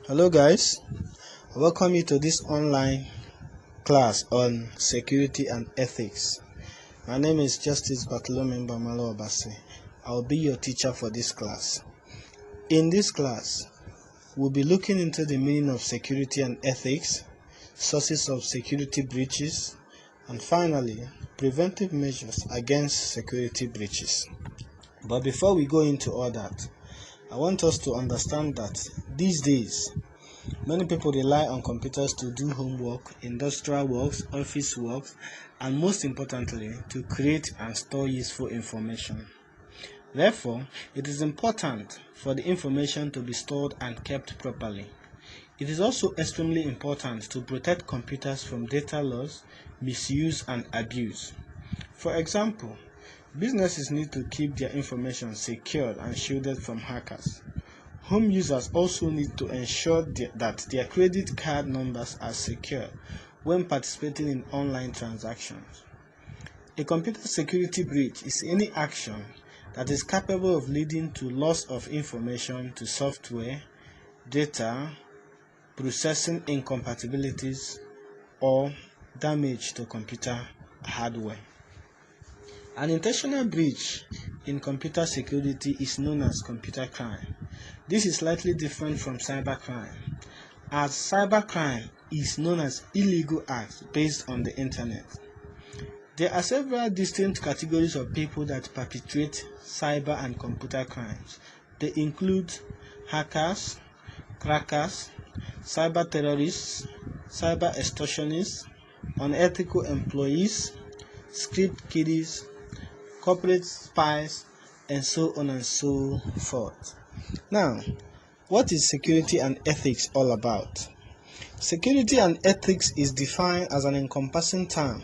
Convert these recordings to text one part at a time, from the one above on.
Hello guys, I welcome you to this online class on security and ethics. My name is Justice Bartolome Bamalo Obase. I will be your teacher for this class. In this class, we'll be looking into the meaning of security and ethics, sources of security breaches, and finally, preventive measures against security breaches. But before we go into all that, I want us to understand that these days, many people rely on computers to do homework, industrial works, office works, and most importantly, to create and store useful information. Therefore, it is important for the information to be stored and kept properly. It is also extremely important to protect computers from data loss, misuse, and abuse. For example, businesses need to keep their information secured and shielded from hackers. Home users also need to ensure that their credit card numbers are secure when participating in online transactions. A computer security breach is any action that is capable of leading to loss of information to software, data, processing incompatibilities, or damage to computer hardware. An intentional breach in computer security is known as computer crime. This is slightly different from cybercrime, as cybercrime is known as illegal acts based on the internet. There are several distinct categories of people that perpetrate cyber and computer crimes. They include hackers, crackers, cyber terrorists, cyber extortionists, unethical employees, script kiddies, corporate spies, and so on and so forth. Now, what is security and ethics all about? Security and ethics is defined as an encompassing term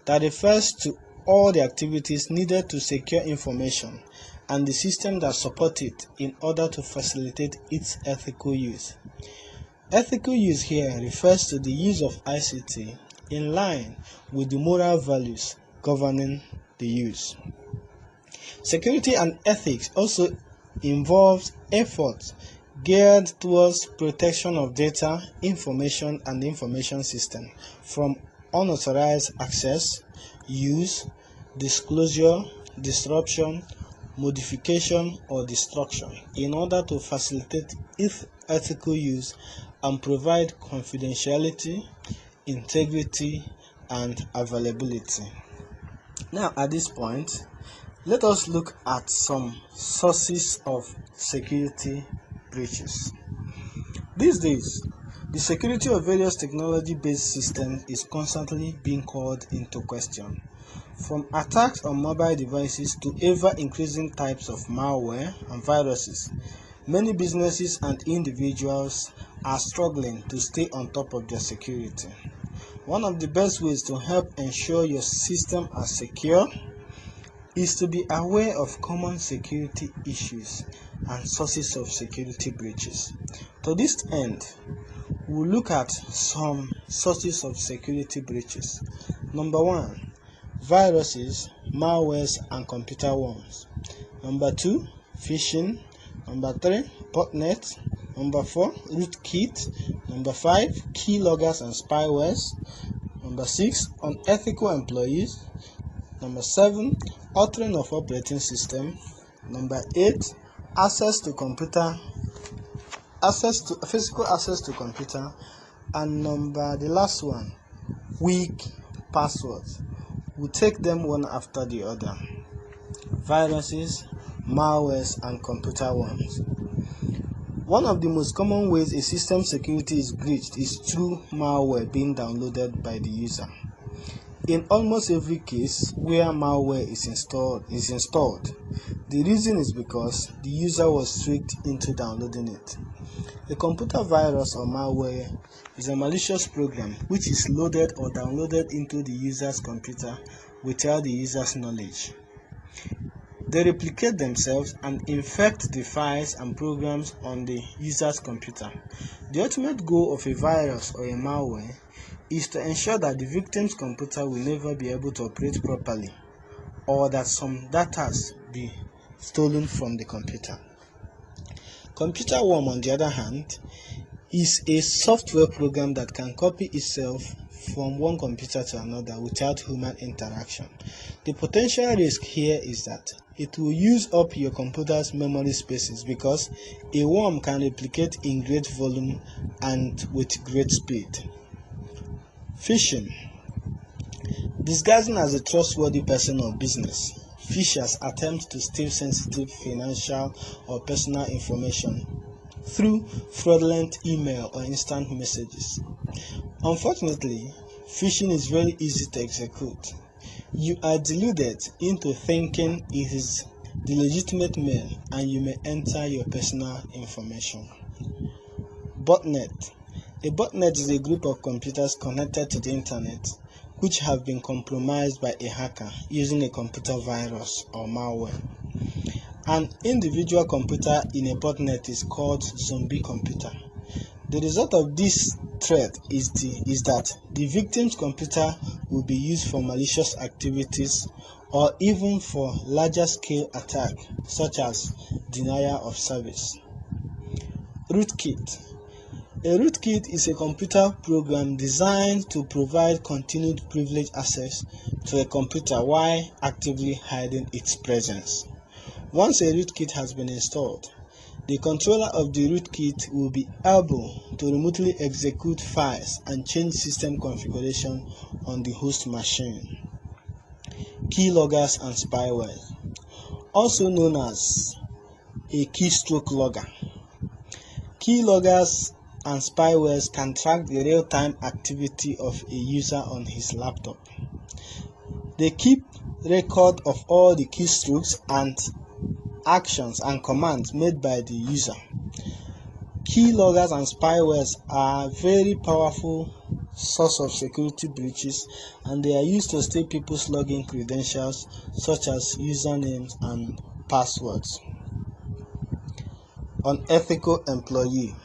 that refers to all the activities needed to secure information and the system that support it in order to facilitate its ethical use. Ethical use here refers to the use of ICT in line with the moral values governing the use. Security and ethics also involves efforts geared towards protection of data, information, and information system from unauthorized access, use, disclosure, disruption, modification, or destruction in order to facilitate its ethical use and provide confidentiality, integrity, and availability. Now, at this point, let us look at some sources of security breaches. These days, the security of various technology-based systems is constantly being called into question. From attacks on mobile devices to ever-increasing types of malware and viruses, many businesses and individuals are struggling to stay on top of their security. One of the best ways to help ensure your system are secure is to be aware of common security issues and sources of security breaches. To this end, we'll look at some sources of security breaches. Number 1, viruses, malwares, and computer worms. Number 2, phishing. Number 3, botnet. Number 4, rootkit. Number 5, keyloggers and spywares. Number 6, unethical employees. Number 7, altering of operating system. Number 8, physical access to computer. And the last one, weak passwords. We'll take them one after the other. Viruses, malwares, and computer worms. One of the most common ways a system security is breached is through malware being downloaded by the user. In almost every case where malware is installed, the reason is because the user was tricked into downloading it. A computer virus or malware is a malicious program which is loaded or downloaded into the user's computer without the user's knowledge. They replicate themselves and infect the files and programs on the user's computer. The ultimate goal of a virus or a malware is to ensure that the victim's computer will never be able to operate properly, or that some data be stolen from the computer. Computer worm, on the other hand, is a software program that can copy itself from one computer to another without human interaction. The potential risk here is that it will use up your computer's memory spaces because a worm can replicate in great volume and with great speed. Phishing. Disguising as a trustworthy person or business, phishers attempt to steal sensitive financial or personal information through fraudulent email or instant messages. Unfortunately, phishing is very easy to execute. You are deluded into thinking it is the legitimate mail and you may enter your personal information. Botnet. A botnet is a group of computers connected to the internet which have been compromised by a hacker using a computer virus or malware. An individual computer in a botnet is called zombie computer. The result of this threat is that the victim's computer will be used for malicious activities or even for larger scale attack such as denial of service. Rootkit. A rootkit is a computer program designed to provide continued privileged access to a computer while actively hiding its presence. Once a rootkit has been installed, the controller of the rootkit will be able to remotely execute files and change system configuration on the host machine. Keyloggers and spyware, also known as a keystroke logger. Keyloggers and spywares can track the real-time activity of a user on his laptop. They keep record of all the keystrokes and actions and commands made by the user. Keyloggers and spywares are very powerful source of security breaches, and they are used to steal people's login credentials such as usernames and passwords. Unethical employee.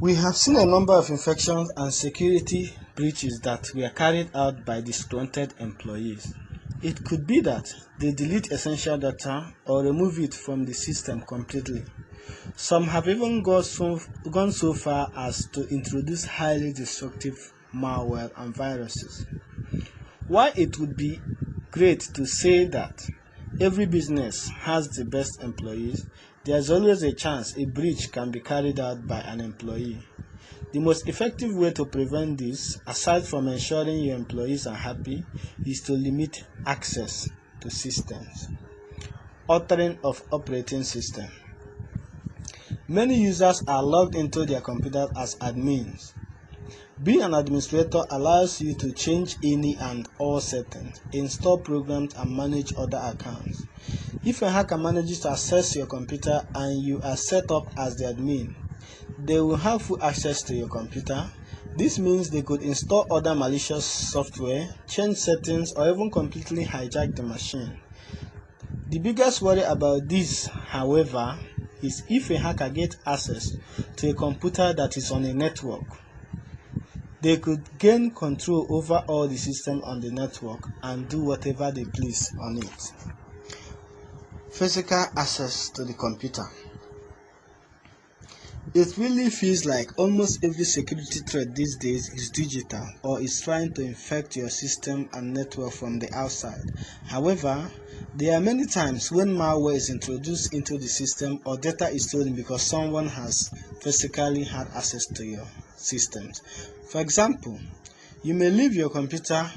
We have seen a number of infections and security breaches that were carried out by disgruntled employees. It could be that they delete essential data or remove it from the system completely. Some have even gone so far as to introduce highly destructive malware and viruses. While it would be great to say that every business has the best employees, there is always a chance a breach can be carried out by an employee. The most effective way to prevent this, aside from ensuring your employees are happy, is to limit access to systems. Authoring of operating system. Many users are logged into their computers as admins. Being an administrator allows you to change any and all settings, install programs, and manage other accounts. If a hacker manages to access your computer and you are set up as the admin, they will have full access to your computer. This means they could install other malicious software, change settings, or even completely hijack the machine. The biggest worry about this, however, is if a hacker gets access to a computer that is on a network. They could gain control over all the systems on the network and do whatever they please on it. Physical access to the computer. It really feels like almost every security threat these days is digital or is trying to infect your system and network from the outside. However, there are many times when malware is introduced into the system or data is stolen because someone has physically had access to your systems. For example, you may leave your computer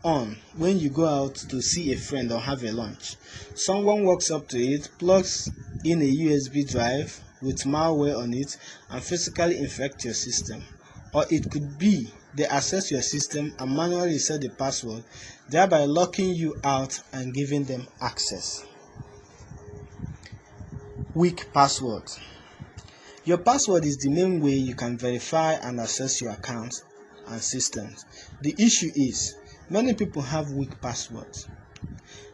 on when you go out to see a friend or have a lunch. Someone walks up to it, plugs in a USB drive with malware on it, and physically infect your system. Or it could be they access your system and manually reset the password, thereby locking you out and giving them access. Weak password. Your password is the main way you can verify and access your accounts and systems. The issue is, many people have weak passwords.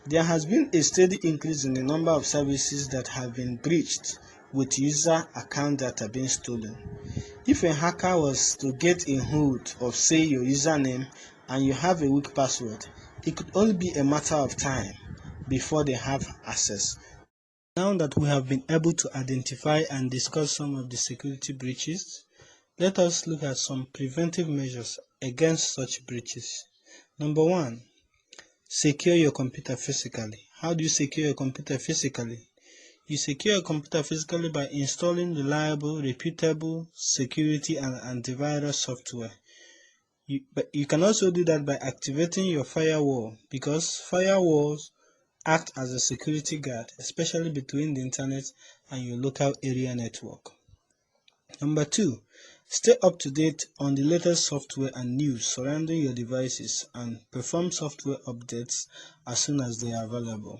There has been a steady increase in the number of services that have been breached with user account data being stolen. If a hacker was to get a hold of, say, your username and you have a weak password, it could only be a matter of time before they have access. Now that we have been able to identify and discuss some of the security breaches, let us look at some preventive measures against such breaches. Number 1. Secure your computer physically. How do you secure your computer physically? You secure your computer physically by installing reliable, reputable security and antivirus software. But you can also do that by activating your firewall, because firewalls act as a security guard, especially between the internet and your local area network. Number 2, stay up to date on the latest software and news surrounding your devices and perform software updates as soon as they are available.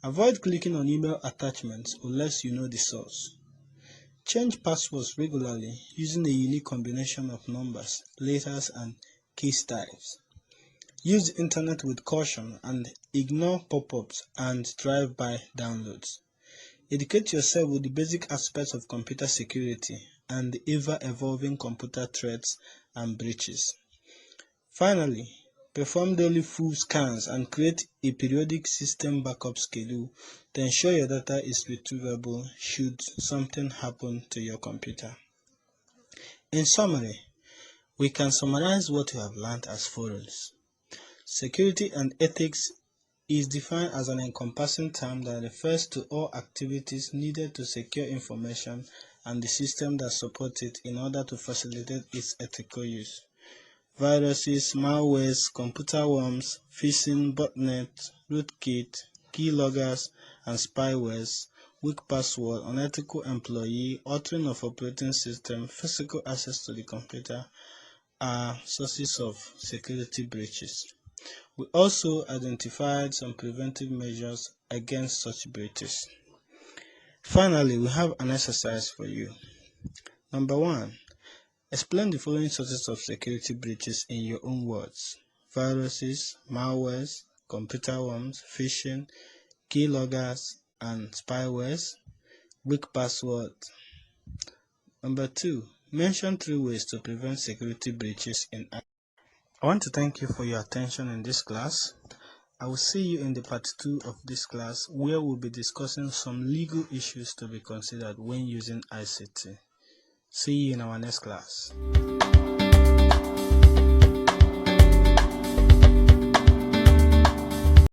Avoid clicking on email attachments unless you know the source. Change passwords regularly using a unique combination of numbers, letters, and key styles. Use the internet with caution and ignore pop-ups and drive-by downloads. Educate yourself with the basic aspects of computer security and the ever-evolving computer threats and breaches. Finally, perform daily full scans and create a periodic system backup schedule to ensure your data is retrievable should something happen to your computer. In summary, we can summarize what we have learned as follows. Security and ethics is defined as an encompassing term that refers to all activities needed to secure information and the system that supports it in order to facilitate its ethical use. Viruses, malwares, computer worms, phishing, botnets, rootkit, keyloggers, and spywares, weak password, unethical employee, altering of operating system, physical access to the computer are sources of security breaches. We also identified some preventive measures against such breaches. Finally, we have an exercise for you. Number 1. Explain the following sources of security breaches in your own words: viruses, malwares, computer worms, phishing, keyloggers, and spywares, weak password. Number 2. Mention 3 ways to prevent security breaches in IT. I want to thank you for your attention in this class. I will see you in the part 2 of this class, where we'll be discussing some legal issues to be considered when using ICT. See you in our next class.